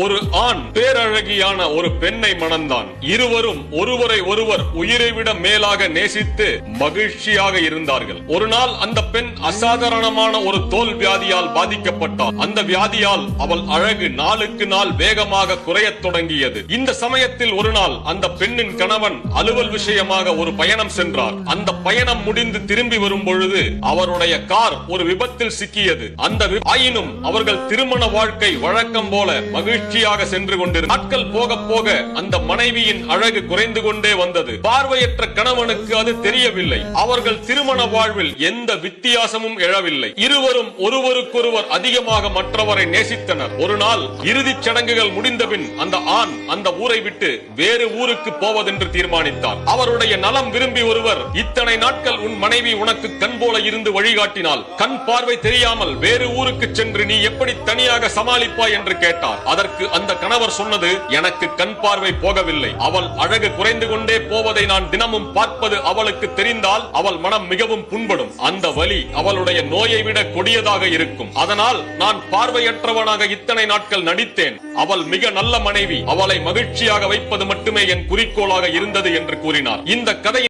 ஒரு ஆண் பேரழகியான ஒரு பெண்ணை மணந்தான். இருவரும் ஒருவரை ஒருவர் உயிரை விட மேலாக நேசித்து மகிழ்ச்சியாக இருந்தார்கள். ஒரு நாள் அந்த பெண் அசாதாரணமான ஒரு தோல் வியாதியால் பாதிக்கப்பட்டாள். அந்த வியாதியால் அவள் அழகு நாளுக்கு நாள் வேகமாக குறையத் தொடங்கியது. இந்த சமயத்தில் ஒரு நாள் அந்த பெண்ணின் கணவன் அலுவல் விஷயமாக ஒரு பயணம் சென்றார். அந்த பயணம் முடிந்து திரும்பி வரும் பொழுது அவருடைய கார் ஒரு விபத்தில் சிக்கியது. ஆயினும் அவர்கள் திருமண வாழ்க்கை வழக்கம் போல மகிழ்ச்சியாக சென்று கொண்டிருந்தது. நாட்கள் போக போக அந்த மனைவியின் அழகு குறைந்து கொண்டே வந்தது. பார்வையற்ற கணவனுக்கு அது தெரியவில்லை. அவர்கள் திருமண வாழ்வில் எந்த வித்தியாசமும் எழவில்லை. இருவரும் ஒருவருக்கொருவர் அதிகமாக மற்றவரை நேசித்தனர். ஒரு நாள் இறுதிச் சடங்குகள் முடிந்தபின் அந்த ஆண் அந்த ஊரை விட்டு வேறு ஊருக்கு போவதென்று தீர்மானித்தார். அவருடைய நலம் விரும்பி ஒருவர், இத்தனை நாட்கள் உன் மனைவி உனக்கு கண் போல இருந்து வழிகாட்டினால் கண் பார்வை தெரியாமல் வேறு ஊருக்கு சென்று நீ எப்படி தனியாக சமாளிப்பாய் என்று கேட்டார். அதற்கு அந்த கணவர் சொன்னது, எனக்கு கண் பார்வை போகவில்லை. அவள் அழகு குறைந்து கொண்டே போவதை நான் தினமும் பார்ப்பது அவளுக்கு தெரிந்தால் அவள் மனம் மிகவும் புண்படும். அந்த வலி அவளுடைய நோயை விட கொடியதாக இருக்கும். அதனால் நான் பார்வையற்றவனாக இத்தனை நாட்கள் நடித்தேன். அவள் மிக நல்ல மனைவி. அவளை மகிழ்ச்சியாக வைப்பது மட்டுமே என் குறிக்கோளாக இருந்தது என்று கூறினார். இந்த கதை